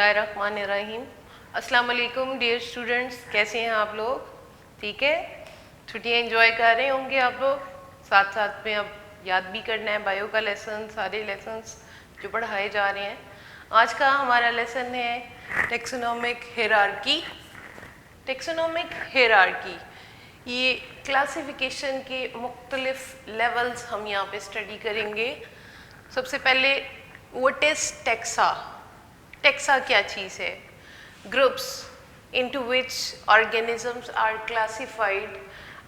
बिस्मिल्लाहिर्रहमानिर्रहीम। अस्सलाम वालेकुम डियर स्टूडेंट्स, कैसे हैं आप लोग? ठीक है, छुट्टियां एंजॉय कर रहे होंगे आप लोग। साथ साथ में अब याद भी करना है बायो का लेसन, सारे लेसन्स जो पढ़ाए जा रहे हैं। आज का हमारा लेसन है टेक्सोनोमिक हियरार्की। टेक्सोनोमिक हियरार्की ये क्लासिफिकेशन के मुख्तलिफ लेवल्स हम यहाँ पे स्टडी करेंगे। सबसे पहले व्हाट इज टेक्सा? टेक्सा क्या चीज़ है? Groups into which organisms are classified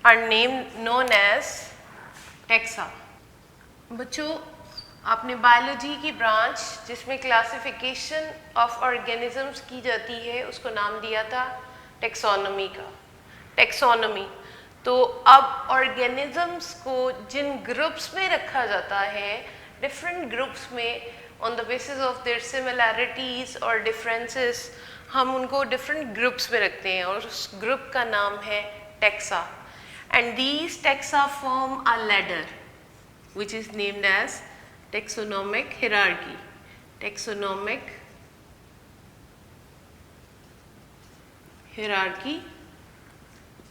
are named known as taxa। बच्चों, आपने बायोलॉजी की ब्रांच जिसमें क्लासिफिकेशन ऑफ ऑर्गेनिजम्स की जाती है उसको नाम दिया था टेक्सोनोमी का। टेक्सोनोमी तो अब ऑर्गेनिजम्स को जिन ग्रुप्स में रखा जाता है, डिफरेंट ग्रुप्स में on the basis of their similarities और डिफरेंसेस, हम उनको डिफरेंट ग्रुप्स में रखते हैं और उस ग्रुप का नाम है taxa. And these taxa form a ladder which is named as taxonomic hierarchy। taxonomic hierarchy,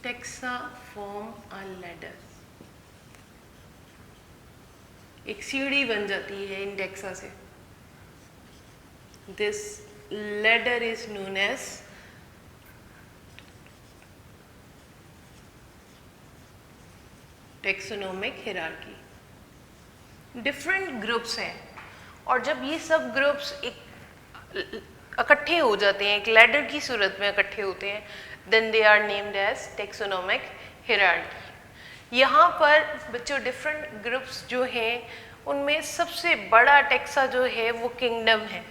taxa form a ladder। एक सीढ़ी बन जाती है इन टेक्सा से। This ladder is known as taxonomic hierarchy। Different groups हैं और जब ये सब ग्रुप्स एक इकट्ठे हो जाते हैं, एक लैडर की सूरत में इकट्ठे होते हैं, then they are named as taxonomic hierarchy. यहाँ पर बच्चों डिफरेंट ग्रुप्स जो हैं उनमें सबसे बड़ा टेक्सा जो है वो किंगडम है।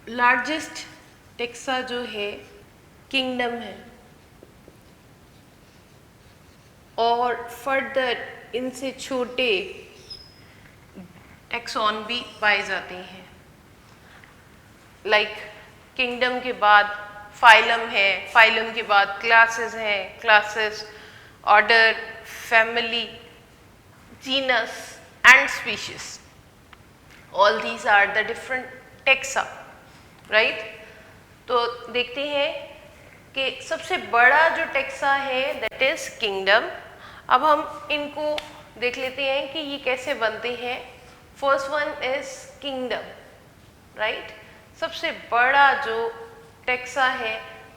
लार्जेस्ट टेक्सा जो है किंगडम है और फर्दर इनसे छोटे टेक्सॉन भी पाए जाते हैं। लाइक किंगडम के बाद फाइलम है, फाइलम के बाद क्लासेस हैं, classes, order, family, genus and species. All these are the different taxa, right? तो देखते हैं कि सबसे बड़ा जो टेक्सा है दैट इज किंगडम। अब हम इनको देख लेते हैं कि ये कैसे बनते हैं। First one is kingdom, right? सबसे बड़ा जो टेक्सा है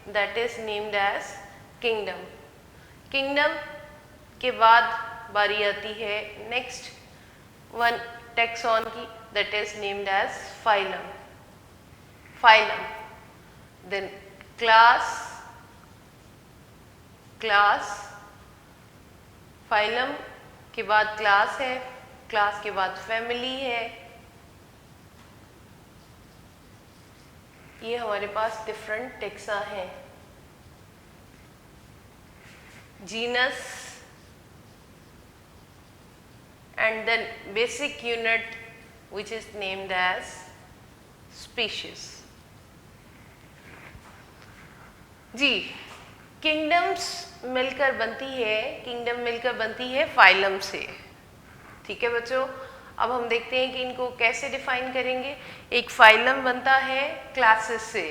that is named as kingdom. Kingdom के बाद बारी आती है नेक्स्ट वन टेक्सॉन की, that is named as phylum. Phylum, then class, class, phylum के बाद क्लास है, क्लास के बाद फैमिली है। ये हमारे पास डिफरेंट टेक्सा हैं। Genus and then basic unit which is named as species। जी, किंगडम्स मिलकर बनती है, किंगडम मिलकर बनती है फाइलम से। ठीक है बच्चों, अब हम देखते हैं कि इनको कैसे डिफाइन करेंगे। एक फाइलम बनता है क्लासेस से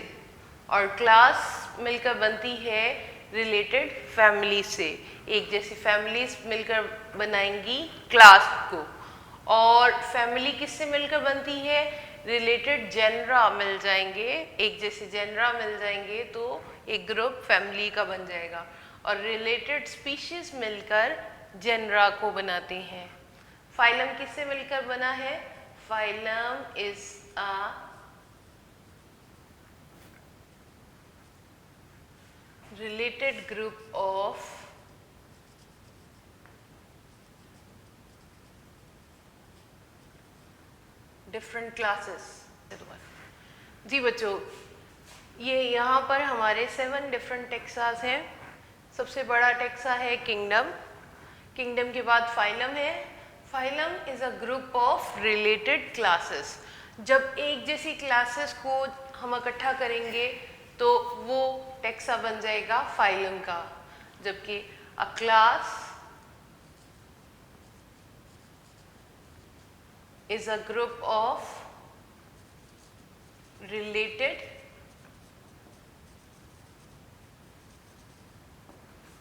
और क्लास मिलकर बनती है रिलेटेड फैमिली से। एक जैसी फैमिलीज मिलकर बनाएंगी क्लास को, और फैमिली किससे मिलकर बनती है? रिलेटेड जेनरा मिल जाएंगे, एक जैसे जेनरा मिल जाएंगे तो एक ग्रुप फैमिली का बन जाएगा, और रिलेटेड स्पीशीज मिलकर जेनरा को बनाते हैं। फाइलम किससे मिलकर बना है? Phylum is a related group of different classes. जी बच्चों, ये यहाँ पर हमारे 7 डिफरेंट टेक्सास हैं। सबसे बड़ा टेक्सा है किंगडम, किंगडम के बाद फाइलम है। Phylum is a group of related classes. जब एक जैसी क्लासेस को हम इकट्ठा करेंगे तो वो टेक्सा बन जाएगा फाइलम का। जबकि अ class is a group of related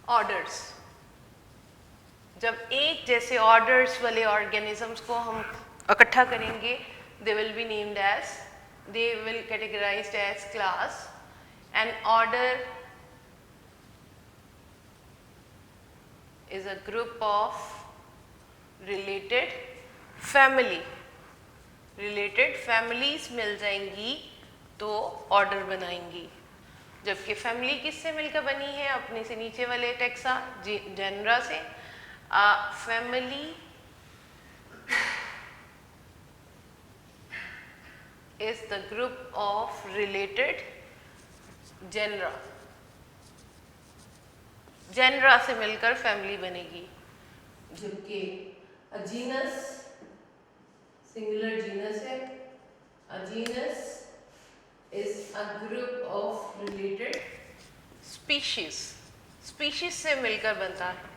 orders। जब एक जैसे ऑर्डर्स वाले ऑर्गेनिजम्स को हम इकट्ठा करेंगे, they will be named as, they will categorized as class. An order is a group of related family. Related families मिल जाएंगी तो ऑर्डर बनाएंगी। जबकि फैमिली किससे मिलकर बनी है? अपने से नीचे वाले टेक्सा जेनरा से। Family is the group of related genera। Genera से मिलकर फैमिली बनेगी। जबकि जीनस सिंगुलर जीनस है, genus is a group of related species। Species से मिलकर बनता है।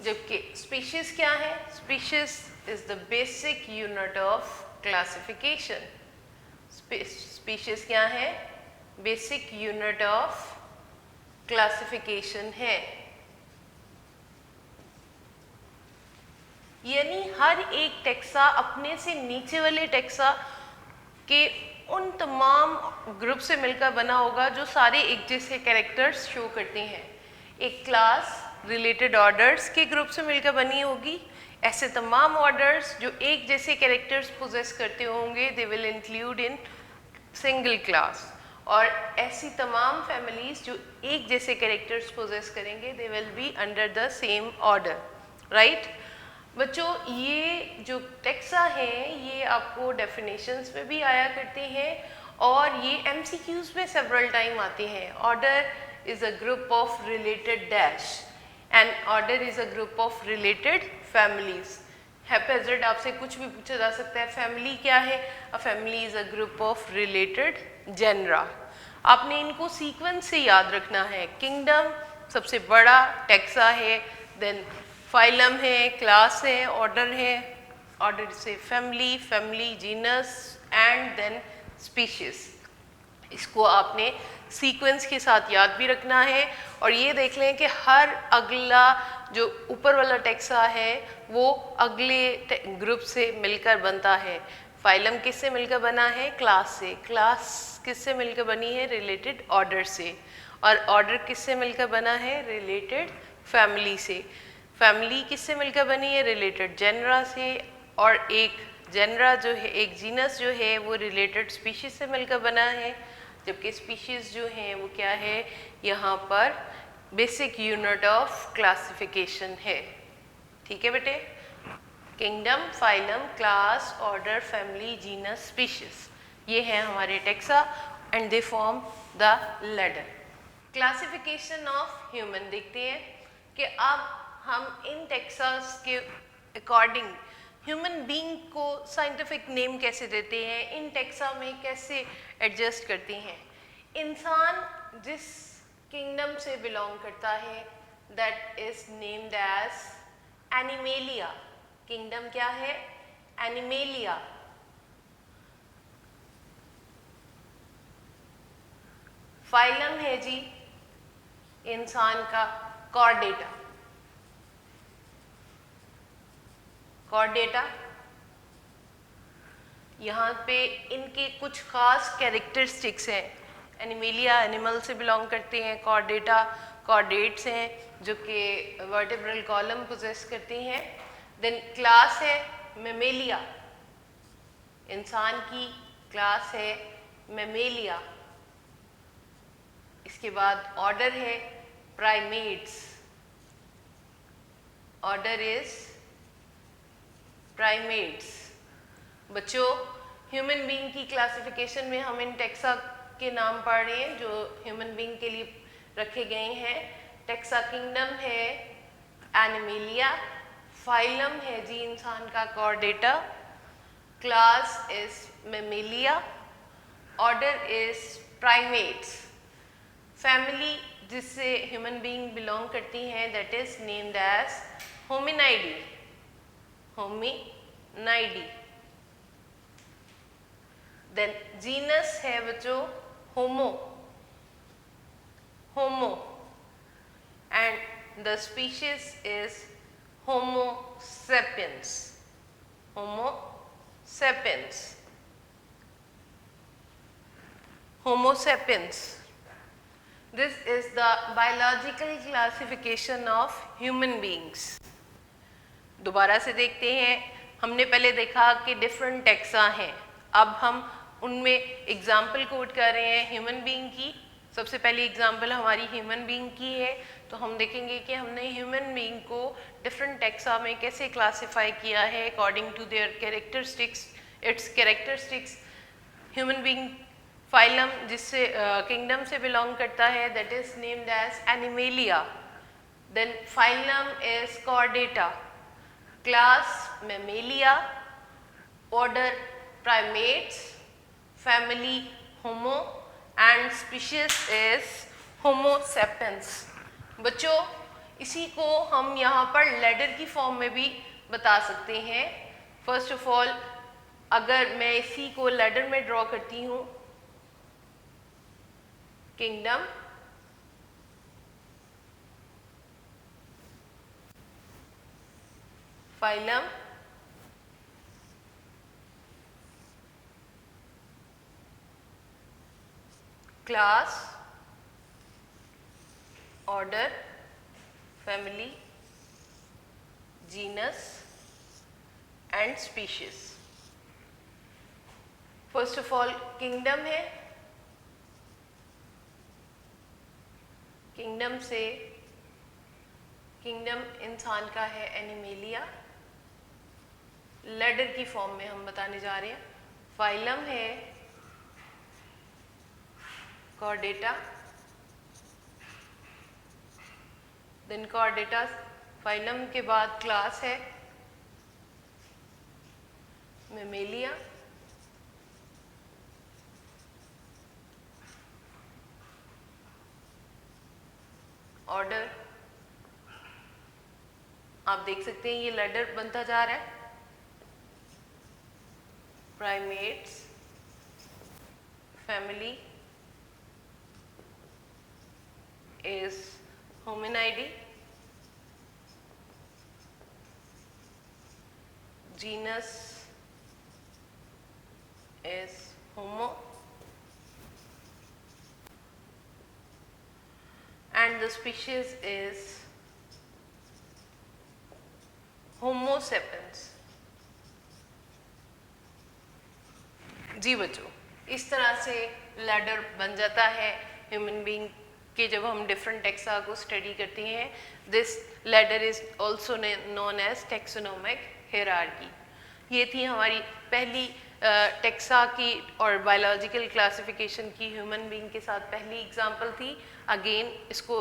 जबकि स्पीशीज क्या है? Species is the basic unit of classification। Species क्या है? बेसिक यूनिट ऑफ क्लासिफिकेशन है। यानी हर एक टेक्सा अपने से नीचे वाले टेक्सा के उन तमाम ग्रुप से मिलकर बना होगा जो सारे एक जैसे कैरेक्टर्स शो करते हैं। एक क्लास रिलेटेड ऑर्डर्स के ग्रुप से मिलकर बनी होगी। ऐसे तमाम ऑर्डर्स जो एक जैसे कैरेक्टर्स पोजेस करते होंगे, they will include in single class. और ऐसी तमाम फैमिलीज जो एक जैसे कैरेक्टर्स पोजेस करेंगे, they will be under the same order. Right बच्चों, ये जो टेक्सा हैं ये आपको डेफिनेशंस में भी आया करते हैं और ये एमसीक्यूज में सेवरल टाइम आते हैं। Order is a group of related dash and order is a group of related families. Haphazard आपसे कुछ भी पूछा जा सकता है। फैमिली क्या है? A family is a group of related genera. आपने इनको सीक्वेंस से याद रखना है। किंगडम सबसे बड़ा टेक्सा है, देन फाइलम है, क्लास है, ऑर्डर है, ऑर्डर से family, family genus and then species. इसको आपने सीक्वेंस के साथ याद भी रखना है। और ये देख लें कि हर अगला जो ऊपर वाला टेक्सा है वो अगले ग्रुप से मिलकर बनता है। फाइलम किससे मिलकर बना है? क्लास से। क्लास किससे मिलकर बनी है? रिलेटेड ऑर्डर से। और ऑर्डर किससे मिलकर बना है? रिलेटेड फैमिली से। फैमिली किससे मिलकर बनी है? रिलेटेड जेनरा से। और एक जेनरा जो है, एक जीनस जो है वो रिलेटेड स्पीशीज से मिलकर बना है। जबकि स्पीशीज जो हैं वो क्या है? यहाँ पर बेसिक यूनिट ऑफ क्लासिफिकेशन है। ठीक है बेटे? Kingdom, phylum, class, order, family, genus, species, ये हैं हमारे taxa and they form the ladder. Classification of human देखते हैं कि अब हम इन टेक्सास के अकॉर्डिंग ह्यूमन बीइंग को साइंटिफिक नेम कैसे देते हैं, इन टेक्सा में कैसे एडजस्ट करते हैं। इंसान जिस किंगडम से बिलोंग करता है that is named as Animalia. Kingdom क्या है? एनिमेलिया। फाइलम है जी इंसान का कॉर्डेटा। कॉर्डेटा, यहाँ पे इनके कुछ खास कैरेक्टरिस्टिक्स हैं। एनिमेलिया एनिमल से बिलोंग करते हैं। कॉर्डेटा कॉर्डेट्स हैं जो कि वर्टेब्रल कॉलम पोजेस करते हैं। देन क्लास है मेमेलिया, इंसान की क्लास है मेमेलिया। इसके बाद ऑर्डर है प्राइमेट्स। Order is primates. बच्चों, ह्यूमन बीइंग की क्लासिफिकेशन में हम इन टेक्सा के नाम पढ़ रहे हैं जो ह्यूमन बीइंग के लिए रखे गए हैं। टेक्सा किंगडम है एनिमेलिया, फाइलम है जी इंसान का Chordata, class is Mammalia, order is primates. Family जिससे ह्यूमन बीइंग बिलोंग करती हैं that is named as Hominidae. Hominidae. Then genus है बच्चों Homo, Homo, and the species is Homo sapiens, Homo sapiens, Homo sapiens. This is the biological classification of human beings. दोबारा से देखते हैं. हमने पहले देखा कि डिफरेंट टेक्सा हैं. अब हम उनमें एग्जाम्पल कोट कर रहे हैं ह्यूमन बीइंग की. सबसे पहली एग्जाम्पल हमारी ह्यूमन बीइंग की है. तो हम देखेंगे कि हमने ह्यूमन बीइंग को डिफरेंट टेक्सा में कैसे क्लासीफाई किया है according to their characteristics, its characteristics. Human being phylum जिससे किंगडम से बिलोंग करता है, that is named as Animalia. Then phylum is Chordata, class Mammalia, order primates, family Homo and species is Homo sapiens. बच्चों इसी को हम यहाँ पर लेडर की फॉर्म में भी बता सकते हैं. फर्स्ट ऑफ ऑल अगर मैं इसी को लेडर में ड्रॉ करती हूँ, kingdom, phylum, class, order, family, genus and species. First of all kingdom है. किंगडम से किंगडम इंसान का है एनिमेलिया. लेडर की फॉर्म में हम बताने जा रहे हैं. फाइलम है कॉर्डेटा, देन कॉर्डेटा फाइलम के बाद क्लास है मैमेलिया, ऑर्डर. आप देख सकते हैं ये लेडर बनता जा रहा है. Primates, family is Hominidae, genus is Homo, and the species is Homo sapiens. जी बच्चों, इस तरह से लैडर बन जाता है ह्यूमन बीइंग के जब हम डिफरेंट टेक्सा को स्टडी करते हैं. This ladder is also known as taxonomic hierarchy. ये थी हमारी पहली टेक्सा की और बायोलॉजिकल क्लासिफिकेशन की ह्यूमन बीइंग के साथ पहली एग्जांपल थी. अगेन इसको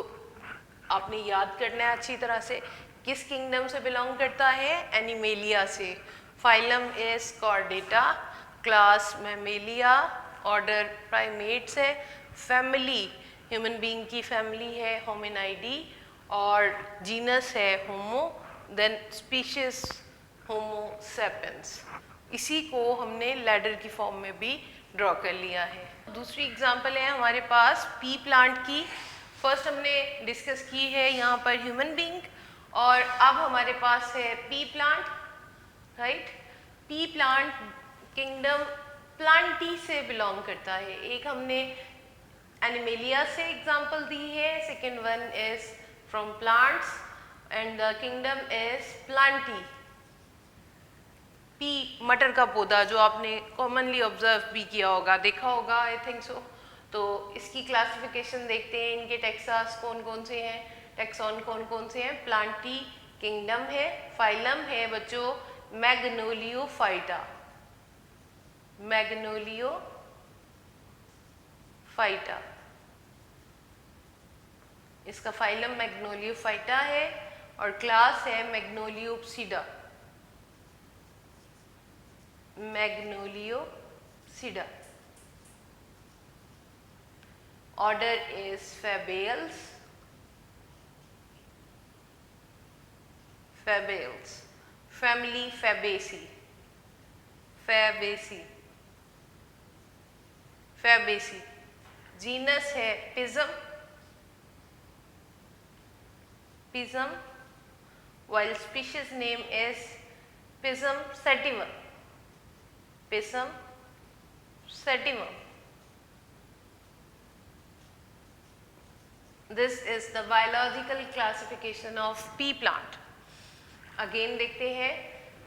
आपने याद करना है अच्छी तरह से. किस किंगडम से बिलोंग करता है? एनिमेलिया से. Phylum is Chordata, class Mammalia, order primates है, फैमिली ह्यूमन बीइंग की फैमिली है होमिनाइडी, और जीनस है होमो, देन स्पीशीज होमो सेपियंस. इसी को हमने लैडर की फॉर्म में भी ड्रॉ कर लिया है. दूसरी एग्जांपल है हमारे पास पी प्लांट की. फर्स्ट हमने डिस्कस की है यहाँ पर ह्यूमन बीइंग, और अब हमारे पास है P plant, right. P plant kingdom Plantae से बिलोंग करता है. एक हमने एनिमेलिया से एग्जांपल दी है, second one is from plants and the kingdom is Plantae. P मटर का पौधा जो आपने कॉमनली ऑब्जर्व भी किया होगा, देखा होगा, आई थिंक सो. तो इसकी क्लासिफिकेशन देखते हैं. इनके टेक्सास कौन कौन से हैं, टेक्सॉन कौन कौन से हैं. प्लांटी किंगडम है. फाइलम है बच्चों मैग्नोलियोफाइटा, मैग्नोलियोफाइटा. इसका फाइलम मैग्नोलियोफाइटा है और क्लास है मैग्नोलियोप्सिडा, मैग्नोलियोप्सिडा. Order is Fabaceae, Fabaceae. Family Fabaceae, Fabaceae. Fabaceae. Genus है पिज्म, पिज्म, while species name is Pisum sativum, Pisum sativum. This is the biological classification of pea plant. Again देखते हैं,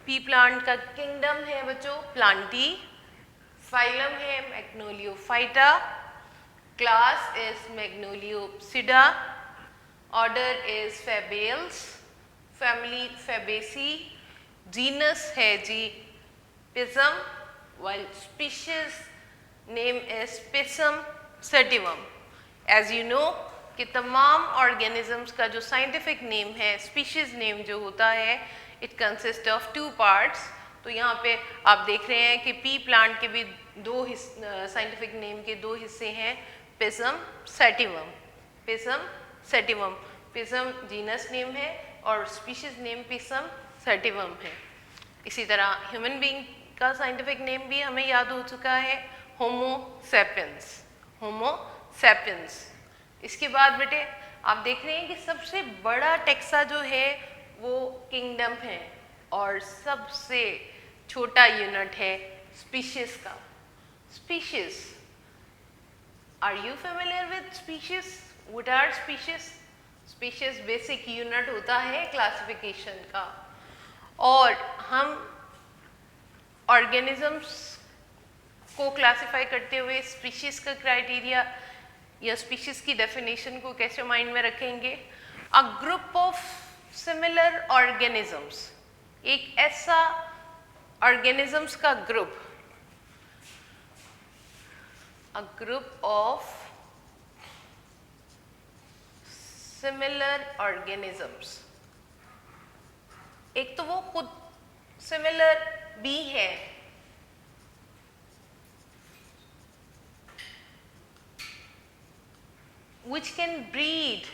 pea plant का kingdom है बच्चों plantae, phylum है Magnoliophyta, class is Magnoliopsida, order is Fabaceae, family Fabaceae, genus है जी Pisum, while species name is Pisum sativum. As you know कि तमाम organisms का जो साइंटिफिक नेम है, स्पीशीज नेम जो होता है, इट कंसिस्ट ऑफ 2 पार्ट्स। तो यहाँ पे आप देख रहे हैं कि पी प्लांट के भी 2 साइंटिफिक नेम के 2 हिस्से हैं, पिज्म सैटिवम, पिज्म सैटिवम। पिज्म जीनस नेम है और स्पीशीज नेम पिज्म सैटिवम है। इसी तरह ह्यूमन बीइंग का साइंटिफिक नेम भी हमें याद हो चुका है, होमो सैपियंस, होमो सैपियंस। इसके बाद बेटे आप देख रहे हैं कि सबसे बड़ा टेक्सा जो है वो किंगडम है और सबसे छोटा यूनिट है स्पीशीज का। Species, are you familiar with species? What are species? Species basic unit होता है क्लासिफिकेशन का, और हम ऑर्गेनिजम्स को क्लासिफाई करते हुए स्पीशीज का क्राइटेरिया या स्पीशीज की डेफिनेशन को कैसे माइंड में रखेंगे? अ ग्रुप ऑफ सिमिलर ऑर्गेनिजम्स, एक ऐसा ऑर्गेनिजम्स का group, a group of similar organisms. एक तो वो खुद सिमिलर भी है, which can breed,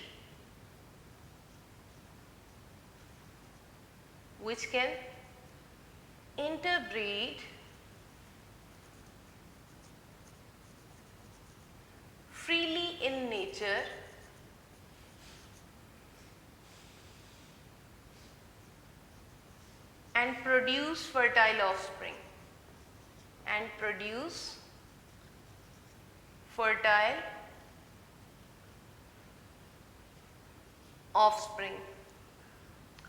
which can interbreed freely in nature and produce fertile offspring, and produce fertile offspring,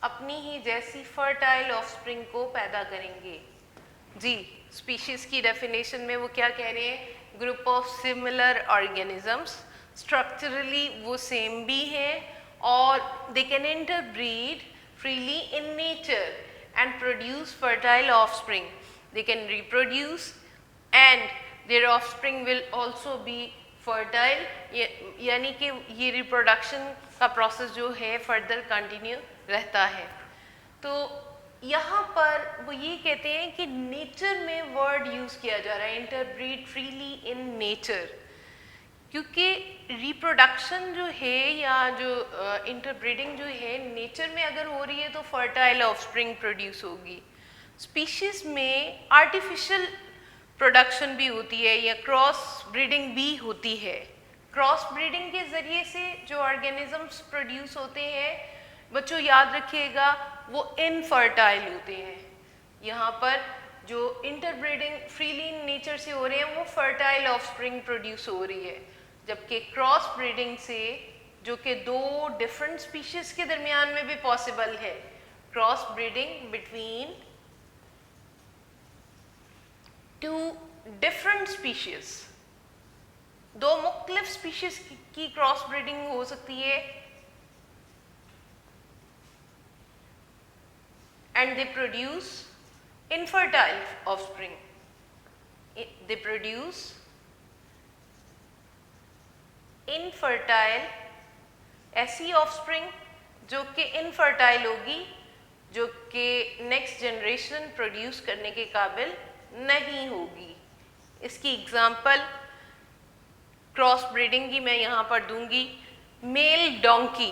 अपनी ही जैसी फर्टाइल ऑफस्प्रिंग को पैदा करेंगे जी। स्पीशीज की डेफिनेशन में वो क्या कह रहे हैं? Group of similar organisms, structurally वो सेम भी हैं और they can interbreed freely in nature and produce fertile offspring. They can reproduce and there offspring will also be fertile, यानी कि ये रिप्रोडक्शन का प्रोसेस जो है फर्दर कंटिन्यू रहता है। तो यहाँ पर वो ये कहते हैं कि नेचर में वर्ड यूज़ किया जा रहा है, इंटरब्रीड फ्रीली इन नेचर, क्योंकि रिप्रोडक्शन जो है या जो इंटरब्रीडिंग जो है नेचर में अगर हो रही है तो फर्टाइल ऑफस्प्रिंग प्रोड्यूस होगी। स्पीशीज में आर्टिफिशियल प्रोडक्शन भी होती है या क्रॉस ब्रीडिंग भी होती है। क्रॉस ब्रीडिंग के ज़रिए से जो ऑर्गेनिजम्स प्रोड्यूस होते हैं बच्चों याद रखिएगा वो इनफर्टाइल होते हैं। यहाँ पर जो इंटरब्रीडिंग फ्रीली इन नेचर से हो रहे हैं वो फर्टाइल ऑफस्प्रिंग प्रोड्यूस हो रही है, जबकि क्रॉस ब्रीडिंग से जो कि 2 डिफरेंट स्पीशीज के दरमियान में भी पॉसिबल है, cross breeding between 2 different species, 2 मुख्तलिफ स्पीशीज की क्रॉस ब्रीडिंग हो सकती है and they produce infertile offspring, they produce infertile, ऐसी ऑफस्प्रिंग जो कि इनफर्टाइल होगी, जो कि नेक्स्ट जनरेशन प्रोड्यूस करने के काबिल नहीं होगी। इसकी एग्जाम्पल क्रॉस ब्रीडिंग की मैं यहाँ पर दूंगी। मेल डोंकी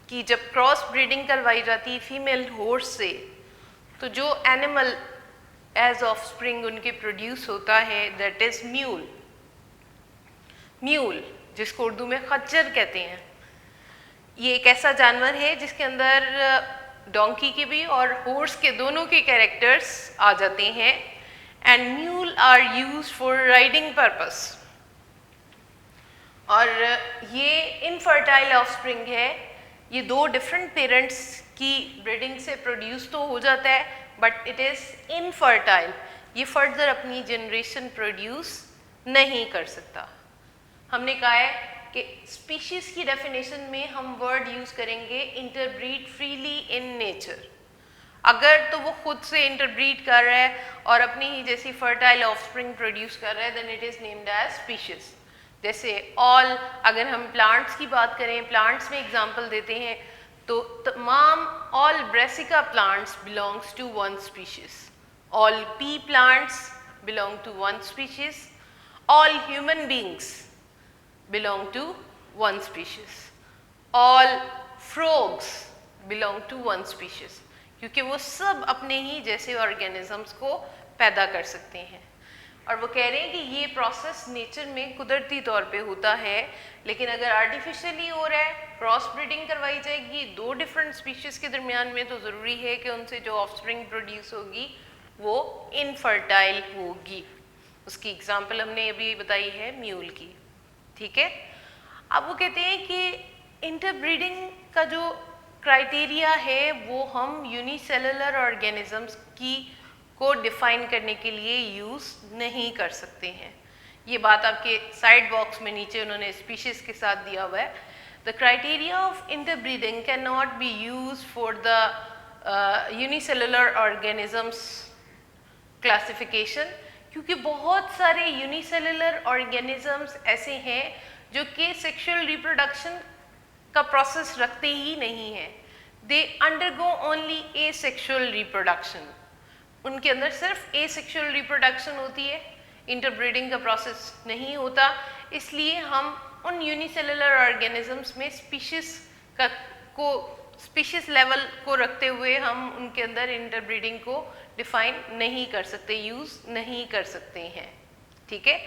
की जब क्रॉस ब्रीडिंग करवाई जाती है फीमेल हॉर्स से, तो जो एनिमल एज ऑफ स्प्रिंग उनके प्रोड्यूस होता है दैट इज म्यूल, म्यूल, जिसको उर्दू में खच्चर कहते हैं, ये एक ऐसा जानवर है जिसके अंदर डोंकी के भी और हॉर्स के दोनों के कैरेक्टर्स आ जाते हैं। And mule are used for riding purpose. और ये इनफर्टाइल ऑफस्प्रिंग है, ये दो डिफरेंट पेरेंट्स की ब्रीडिंग से प्रोड्यूस तो हो जाता है, बट इट इज़ इनफर्टाइल, ये फर्दर अपनी जनरेशन प्रोड्यूस नहीं कर सकता। हमने कहा है कि स्पीशीज़ की डेफिनेशन में हम वर्ड यूज़ करेंगे इंटरब्रीड फ्रीली इन नेचर। अगर तो वो खुद से इंटरब्रीड कर रहा है और अपनी ही जैसी फर्टाइल ऑफस्प्रिंग प्रोड्यूस कर रहा है, then it is named as species. जैसे ऑल, अगर हम प्लांट्स की बात करें, प्लांट्स में एग्जांपल देते हैं तो तमाम all Brassica plants belongs to one species, all pea plants belong to one species, all human beings belong to one species, all frogs belong to one species, क्योंकि वो सब अपने ही जैसे ऑर्गेनिजम्स को पैदा कर सकते हैं। और वो कह रहे हैं कि ये प्रोसेस नेचर में कुदरती तौर पे होता है, लेकिन अगर आर्टिफिशियली हो रहा है, क्रॉस ब्रीडिंग करवाई जाएगी दो डिफरेंट स्पीशीज़ के दरमियान में, तो ज़रूरी है कि उनसे जो ऑफस्प्रिंग प्रोड्यूस होगी वो इनफर्टाइल होगी। उसकी एग्जाम्पल हमने अभी बताई है म्यूल की, ठीक है। अब वो कहते हैं कि इंटरब्रीडिंग का जो क्राइटेरिया है वो हम यूनिसेलुलर ऑर्गेनिजम्स की को डिफाइन करने के लिए यूज़ नहीं कर सकते हैं। ये बात आपके साइड बॉक्स में नीचे उन्होंने स्पीशीज़ के साथ दिया हुआ है। The criteria of interbreeding can not be use for the unicellular organisms classification, क्योंकि बहुत सारे यूनिसेलुलर ऑर्गेनिजम्स ऐसे हैं जो कि सेक्सुअल रिप्रोडक्शन का प्रोसेस रखते ही नहीं हैं। They undergo only asexual reproduction, उनके अंदर सिर्फ एसेक्सुअल रिप्रोडक्शन होती है, इंटरब्रीडिंग का प्रोसेस नहीं होता। इसलिए हम उन यूनिसेलुलर ऑर्गेनिजम्स में स्पीशीज़ लेवल को रखते हुए हम उनके अंदर इंटरब्रीडिंग को डिफाइन नहीं कर सकते, यूज़ नहीं कर सकते हैं, ठीक है।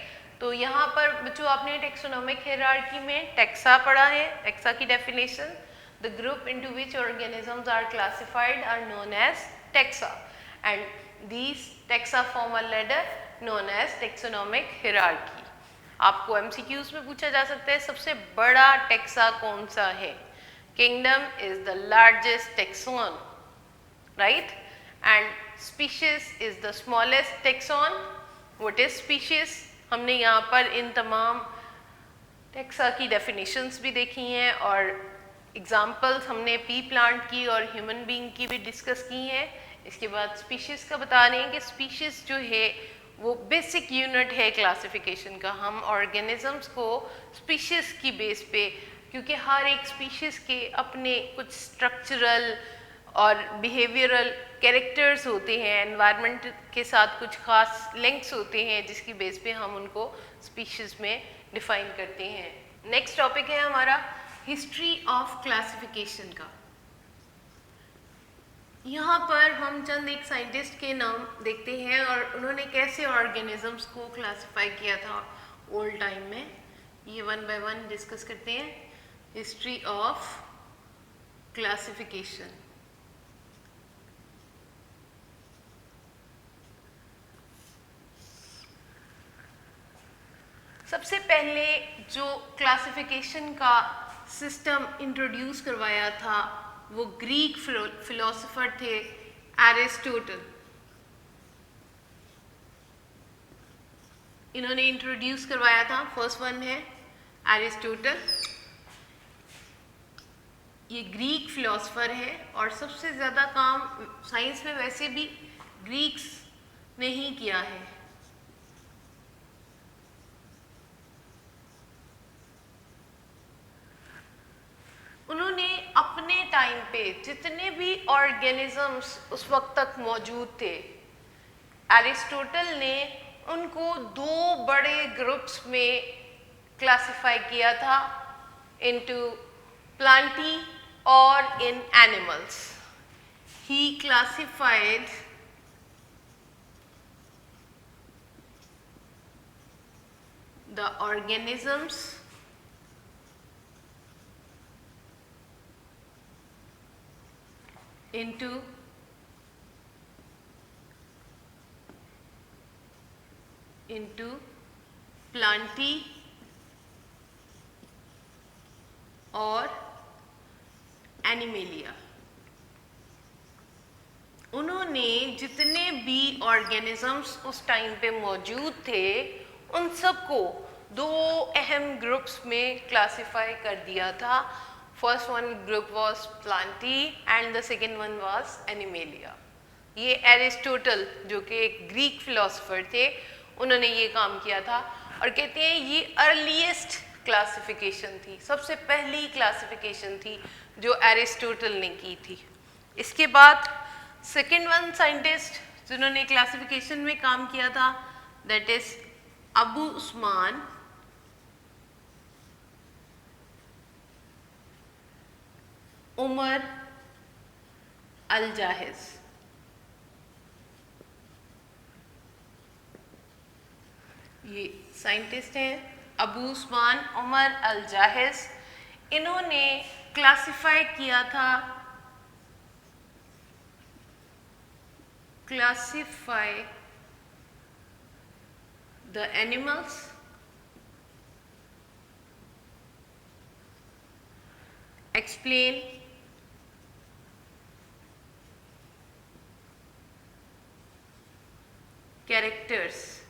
तो यहाँ पर बच्चों आपने टेक्सोनोमिक हायरार्की में टेक्सा पढ़ा है। टेक्सा की definition, the group into which organisms are classified are known as taxa and these taxa form a ladder known as taxonomic hierarchy. आपको एमसीक्यूज में पूछा जा सकता है सबसे बड़ा टेक्सा कौन सा है। Kingdom is the largest taxon, right, and species is the smallest taxon. What is species? हमने यहाँ पर इन तमाम टेक्सा की डेफिनेशंस भी देखी हैं और एग्जाम्पल्स हमने पी प्लांट की और ह्यूमन बीइंग की भी डिस्कस की हैं। इसके बाद स्पीशीज़ का बता रहे हैं कि स्पीशीज़ जो है वो बेसिक यूनिट है क्लासिफिकेशन का। हम ऑर्गेनिजम्स को स्पीशीज़ की बेस पे, क्योंकि हर एक स्पीशीज़ के अपने कुछ स्ट्रक्चरल और बिहेवियरल कैरेक्टर्स होते हैं, एनवायरनमेंट के साथ कुछ खास लिंक्स होते हैं जिसकी बेस पे हम उनको स्पीशीज़ में डिफाइन करते हैं। नेक्स्ट टॉपिक है हमारा हिस्ट्री ऑफ क्लासिफिकेशन का। यहाँ पर हम चंद एक साइंटिस्ट के नाम देखते हैं और उन्होंने कैसे ऑर्गेनिजम्स को क्लासिफाई किया था ओल्ड टाइम में, ये वन बाय वन डिस्कस करते हैं। History of classification. सबसे पहले जो क्लासिफिकेशन का सिस्टम इंट्रोड्यूस करवाया था वो ग्रीक फिलोसोफर थे एरिस्टोटल। इन्होंने इंट्रोड्यूस करवाया था। फर्स्ट वन है एरिस्टोटल, ये ग्रीक फिलोसोफर है और सबसे ज़्यादा काम साइंस में वैसे भी ग्रीक्स ने ही किया है। उन्होंने अपने टाइम पे जितने भी ऑर्गेनिजम्स उस वक्त तक मौजूद थे, एरिस्टोटल ने उनको दो बड़े ग्रुप्स में क्लासिफाई किया था, इनटू प्लांटी और इन एनिमल्स। ही classified the organisms into plantae और एनिमेलिया। उन्होंने जितने भी ऑर्गेनिजम्स उस टाइम पे मौजूद थे उन सबको दो अहम ग्रुप्स में क्लासिफाई कर दिया था। First one group was Plantae and the second one was animalia. ये एरिस्टोटल जो कि एक ग्रीक फिलोसोफर थे उन्होंने ये काम किया था और कहते हैं ये अर्लीस्ट क्लासिफिकेशन थी, सबसे पहली क्लासिफिकेशन थी जो एरिस्टोटल ने की थी। इसके बाद सेकेंड वन साइंटिस्ट जिन्होंने क्लासिफिकेशन में काम किया था दैट इज अबू उस्मान उमर अल जाहिज। ये साइंटिस्ट हैं अबू उस्मान उमर अल जाहिज। इन्होंने क्लासिफाई किया था, classify the animals explain characters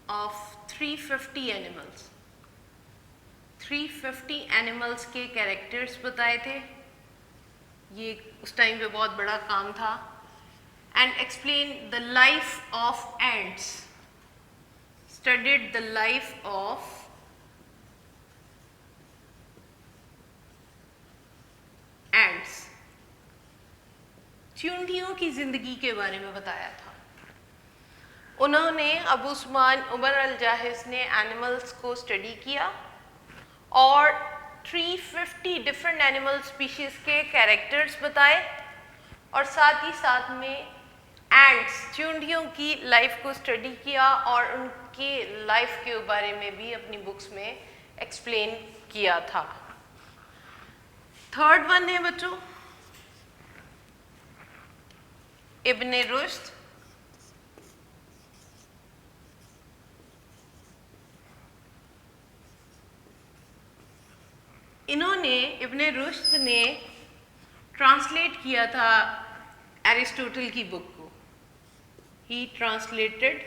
of 350 animals। 350 animals के कैरेक्टर्स बताए थे, ये उस टाइम पे बहुत बड़ा काम था। And explain the life of ants, studied the life of ants, चींटियों की जिंदगी के बारे में बताया था। उन्होंने अबू उस्मान उमर अल जाहिज ने एनिमल्स को स्टडी किया और 350 डिफरेंट एनिमल स्पीशीज के कैरेक्टर्स बताए और साथ ही साथ में एंट्स चींटियों की लाइफ को स्टडी किया और उनके लाइफ के बारे में भी अपनी बुक्स में एक्सप्लेन किया था। थर्ड वन है बच्चों इब्ने रुश्द। इन्होंने इब्ने रुश्द ने ट्रांसलेट किया था एरिस्टोटल की बुक को। He translated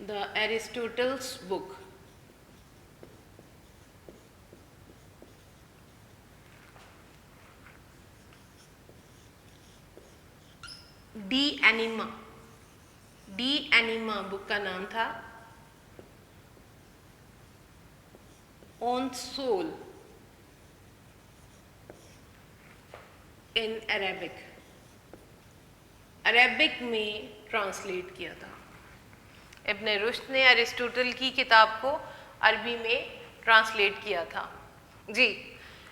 the Aristotle's book. De Anima book का नाम था। ऑन सोल इन अरेबिक में ट्रांसलेट किया था। इब्ने रुश्द ने एरिस्टोटल की किताब को अरबी में ट्रांसलेट किया था। जी,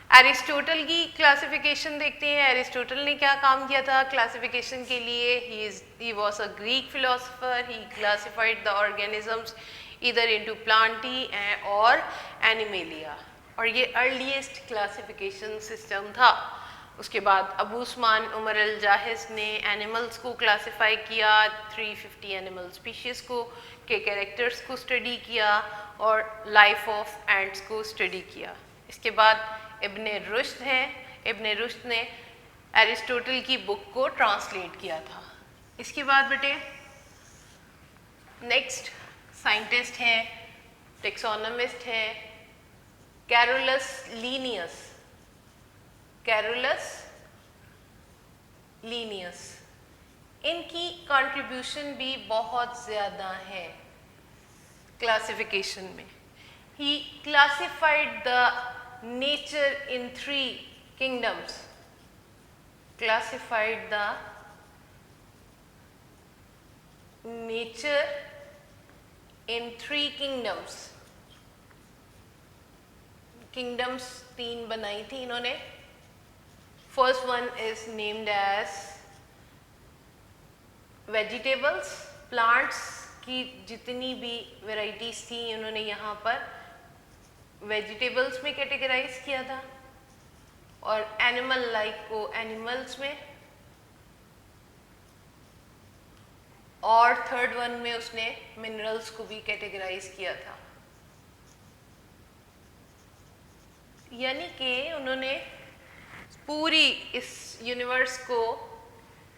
एरिस्टोटल की क्लासिफिकेशन देखते हैं। एरिस्टोटल ने क्या काम किया था क्लासिफिकेशन के लिए? He was a Greek philosopher. He classified the organisms either into Plantae और एनिमेलिया, और ये अर्लीस्ट क्लासिफिकेशन सिस्टम था। उसके बाद अबू उस्मान उमर अल जाहिज ने एनिमल्स को क्लासिफाई किया, 350 एनिमल स्पीशीज़ को के कैरेक्टर्स को स्टडी किया और लाइफ ऑफ एंट्स को स्टडी किया। इसके बाद इब्ने रुश्द हैं। इब्ने रुश्द ने एरिस्टोटल की बुक को ट्रांसलेट किया था। इसके बाद बेटे नेक्स्ट साइंटिस्ट हैं, टेक्सोनोमिस्ट हैं कैरोलस लीनियस। कैरोलस लीनियस, इनकी कंट्रीब्यूशन भी बहुत ज़्यादा है क्लासिफिकेशन में। ही classified the nature in 3 kingdoms, classified the nature in 3 kingdoms। kingdoms 3 बनाई थी इन्होंने। First one is named as vegetables, plants की जितनी भी वेराइटीज थी उन्होंने यहाँ पर वेजिटेबल्स में कैटेगराइज किया था और एनिमल लाइफ को एनिमल्स में, और थर्ड वन में उसने मिनरल्स को भी कैटेगराइज किया था। यानी कि उन्होंने पूरी इस यूनिवर्स को,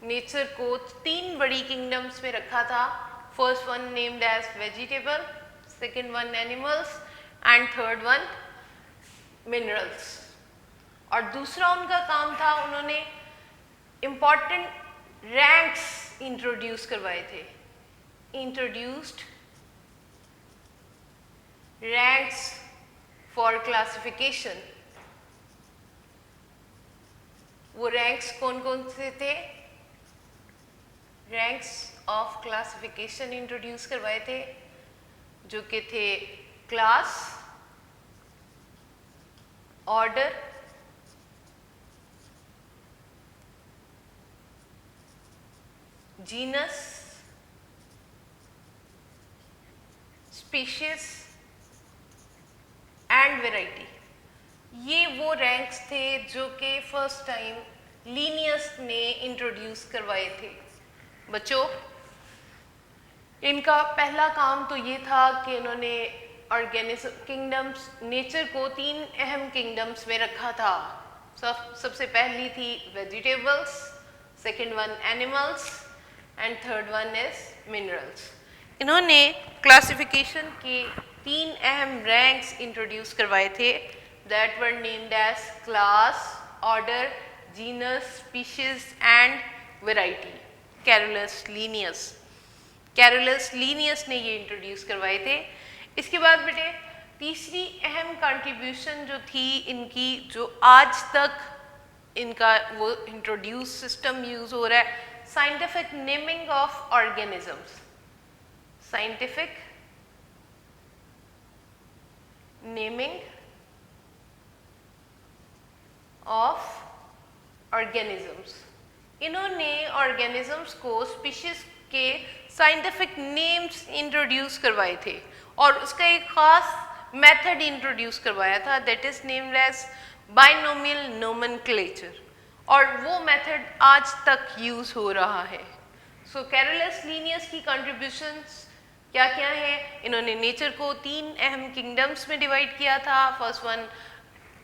नेचर को तीन बड़ी किंगडम्स में रखा था। First one named as vegetable, second one animals and third one minerals. और दूसरा उनका काम था, उन्होंने इंपॉर्टेंट रैंक्स इंट्रोड्यूस करवाए थे। Introduced ranks for classification. वो रैंक्स कौन कौन से थे? रैंक्स ऑफ क्लासिफिकेशन इंट्रोड्यूस करवाए थे, जो कि थे class, order, genus, species and variety. ये वो रैंक्स थे जो कि फर्स्ट टाइम लीनियस ने इंट्रोड्यूस करवाए थे। बच्चों, इनका पहला काम तो ये था कि उन्होंने ऑर्गेनिज्म किंगडम्स, नेचर को तीन अहम किंगडम्स में रखा था। सबसे पहली थी vegetables, second one animals and third one is minerals. इन्होंने क्लासिफिकेशन के तीन अहम रैंक्स इंट्रोड्यूस करवाए थे, that were named as class, order, genus, species and variety. Carolus Linnaeus, Carolus Linnaeus ने ये इंट्रोड्यूस करवाए थे। इसके बाद बेटे तीसरी अहम कंट्रीब्यूशन जो थी इनकी, जो आज तक इनका वो इंट्रोड्यूस सिस्टम यूज हो रहा है, scientific naming of organisms. Scientific naming of organisms. इन्होंने ऑर्गेनिजम्स को स्पीशीज के साइंटिफिक नेम्स इंट्रोड्यूस करवाए थे और उसका एक खास मेथड इंट्रोड्यूस करवाया था, that is named as binomial nomenclature, और वो मेथड आज तक यूज हो रहा है। सो कैरोलस लीनियस की कंट्रीब्यूशंस क्या क्या है? इन्होंने नेचर को तीन अहम किंगडम्स में डिवाइड किया था। First one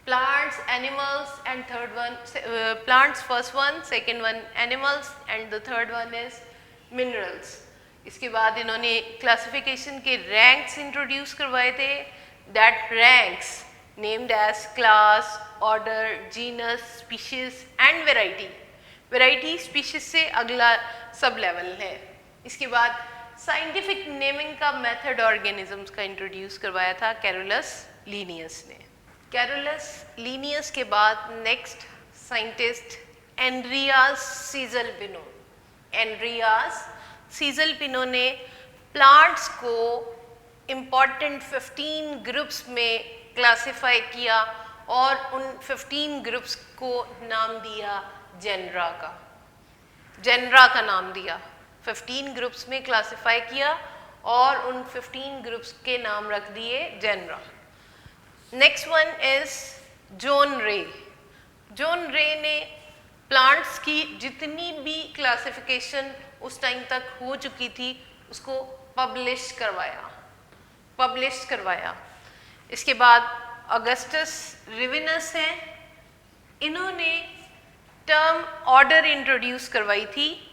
plants, animals and third one plants first one, second one animals and the third one is minerals. इसके बाद इन्होंने क्लासिफिकेशन के रैंक्स इंट्रोड्यूस करवाए थे, that ranks named as class, order, genus, species and variety. Variety species से अगला सब level है। इसके बाद साइंटिफिक नेमिंग का मेथड ऑर्गेनिजम्स का इंट्रोड्यूस करवाया था कैरोलस लीनियस ने। कैरोलस लीनियस के बाद नेक्स्ट साइंटिस्ट एंड्रियास सीज़ल-पिनो। एंड्रियास सीज़ल-पिनो ने प्लांट्स को इम्पॉर्टेंट 15 ग्रुप्स में क्लासिफाई किया और उन 15 ग्रुप्स को नाम दिया जेनरा का। जेनरा का नाम दिया। 15 ग्रुप्स में क्लासिफाई किया और उन 15 ग्रुप्स के नाम रख दिए genera. Next one is John Ray. John Ray ने प्लांट्स की जितनी भी क्लासिफिकेशन उस टाइम तक हो चुकी थी उसको पब्लिश करवाया। इसके बाद ऑगस्टस रिविनस हैं, इन्होंने टर्म ऑर्डर इंट्रोड्यूस करवाई थी।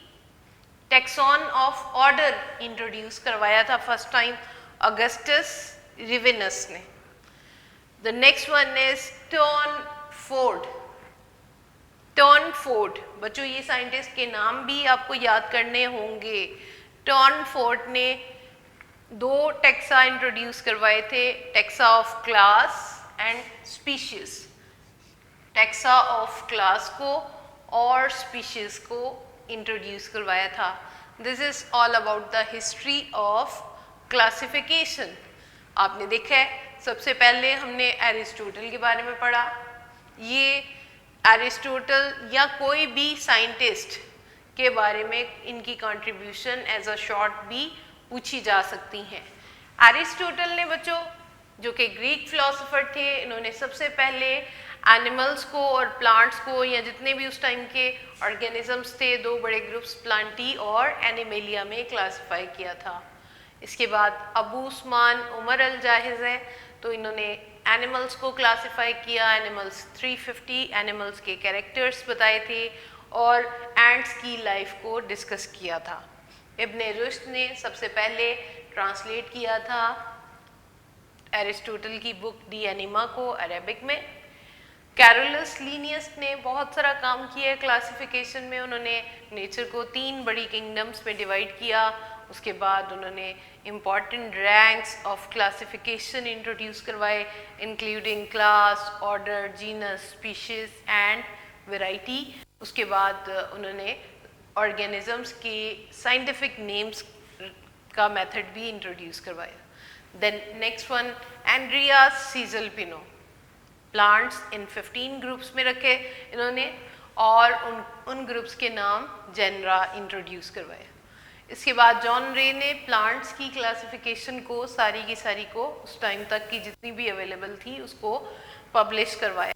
टेक्सॉन ऑफ ऑर्डर इंट्रोड्यूस करवाया था फर्स्ट टाइम ऑगस्टस रिविनस ने। The next one is Tournefort. Tournefort, बच्चों ये साइंटिस्ट के नाम भी आपको याद करने होंगे। टॉनफोर्ड ने 2 टेक्सा इंट्रोड्यूस करवाए थे, taxa of class and species. Taxa of class को और स्पीशीज को इंट्रोड्यूस करवाया था। This is all about the history of classification. आपने देखा है सबसे पहले हमने एरिस्टोटल के बारे में पढ़ा। ये एरिस्टोटल या कोई भी साइंटिस्ट के बारे में इनकी कंट्रीब्यूशन एज अ शॉर्ट भी पूछी जा सकती हैं। एरिस्टोटल ने बच्चों, जो कि ग्रीक फिलोसोफर थे, इन्होंने सबसे पहले एनिमल्स को और प्लांट्स को, या जितने भी उस टाइम के ऑर्गेनिजम्स थे, दो बड़े ग्रुप्स प्लांटी और एनिमेलिया में क्लासिफाई किया था। इसके बाद अबू उस्मान उमर अल जाहिज है, तो इन्होंने एनिमल्स को क्लासिफाई किया, एनिमल्स 350 एनिमल्स के कैरेक्टर्स बताए थे और एंट्स की लाइफ को डिस्कस किया था। इब्ने रुश्द ने सबसे पहले ट्रांसलेट किया था एरिस्टोटल की बुक डी एनिमा को अरेबिक में। कैरोलस लीनियस ने बहुत सारा काम किया है क्लासिफिकेशन में। उन्होंने नेचर को 3 बड़ी किंगडम्स में डिवाइड किया। उसके बाद उन्होंने important ranks of classification introduce करवाए, including class, order, genus, species and variety. उसके बाद उन्होंने ऑर्गेनिजम्स के साइंटिफिक नेम्स का मेथड भी इंट्रोड्यूस करवाया। Then next one, Andreas Cesalpino, plants in 15 groups में रखे इन्होंने और उन ग्रुप्स के नाम जेनरा इंट्रोड्यूस करवाए। इसके बाद जॉन रे ने प्लांट्स की क्लासिफिकेशन को सारी की सारी को उस टाइम तक की जितनी भी अवेलेबल थी उसको पब्लिश करवाया।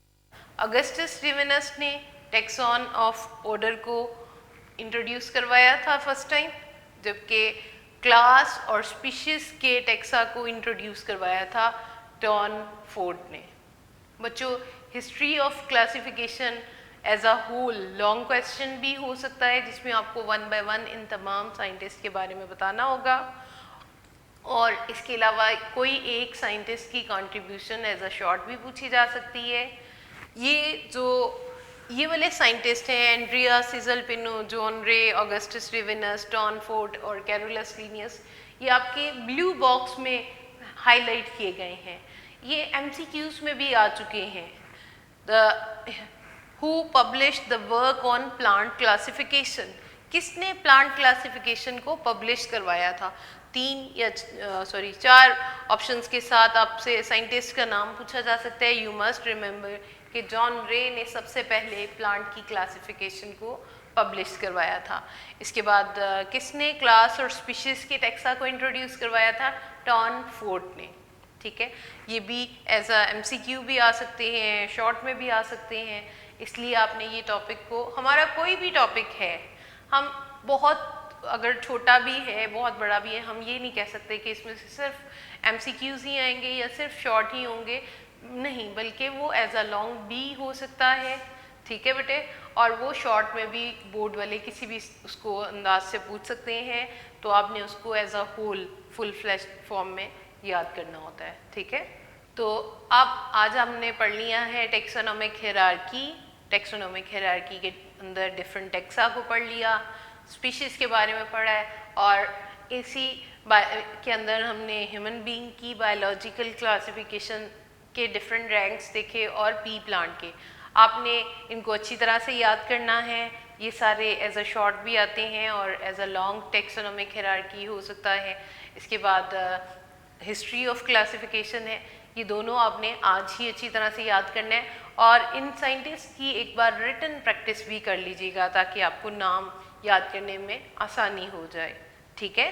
अगस्टस रिवेनस ने टैक्सॉन ऑफ ऑर्डर को इंट्रोड्यूस करवाया था फर्स्ट टाइम, जबकि क्लास और स्पीशीज के टैक्सा को इंट्रोड्यूस करवाया था टॉन फोर्ड ने। बच्चों, history of classification as a whole long question भी हो सकता है, जिसमें आपको 1 बाय 1 इन तमाम साइंटिस्ट के बारे में बताना होगा, और इसके अलावा कोई एक साइंटिस्ट की कंट्रीब्यूशन एज अ शॉर्ट भी पूछी जा सकती है। ये वाले साइंटिस्ट हैं, Andrea Cesalpino, John Ray, Augustus Rivinus, Tournefort और कैरोलस लीनियस, ये आपके ब्लू बॉक्स में हाईलाइट किए गए हैं। ये MCQs में भी आ चुके हैं। Who published the work on plant classification? किसने प्लांट क्लासिफिकेशन को पब्लिश करवाया था? 4 ऑप्शंस के साथ आपसे साइंटिस्ट का नाम पूछा जा सकता है। यू मस्ट रिमेंबर कि जॉन रे ने सबसे पहले प्लांट की क्लासिफिकेशन को पब्लिश करवाया था। इसके बाद किसने क्लास और स्पीशीज के टैक्सा को इंट्रोड्यूस करवाया था? टॉन फोर्ड ने। ठीक है, ये भी एज अ MCQ भी आ सकते हैं, शॉर्ट में भी आ सकते हैं, इसलिए आपने ये टॉपिक को, हमारा कोई भी टॉपिक है, हम बहुत अगर छोटा भी है बहुत बड़ा भी है, हम ये नहीं कह सकते कि इसमें से सिर्फ MCQs ही आएंगे या सिर्फ शॉर्ट ही होंगे, नहीं, बल्कि वो एज अ लॉन्ग भी हो सकता है। ठीक है बेटे, और वो शॉर्ट में भी बोर्ड वाले किसी भी उसको अंदाज से पूछ सकते हैं, तो आपने उसको as a whole full fleshed form में याद करना होता है। ठीक है, तो अब आज हमने पढ़ लिया है टेक्सोनोमिक हायरार्की। टेक्सोनोमिक हायरार्की के अंदर डिफरेंट टेक्सा को पढ़ लिया, स्पीशीज़ के बारे में पढ़ा है, और इसी के अंदर हमने ह्यूमन बीइंग की बायोलॉजिकल क्लासिफिकेशन के डिफरेंट रैंक्स देखे और पी प्लांट के। आपने इनको अच्छी तरह से याद करना है। ये सारे एज अ शॉर्ट भी आते हैं और as a long taxonomic hierarchy हो सकता है। इसके बाद हिस्ट्री ऑफ क्लासिफिकेशन है, ये दोनों आपने आज ही अच्छी तरह से याद करना है, और इन साइंटिस्ट की एक बार रिटन प्रैक्टिस भी कर लीजिएगा ताकि आपको नाम याद करने में आसानी हो जाए। ठीक है।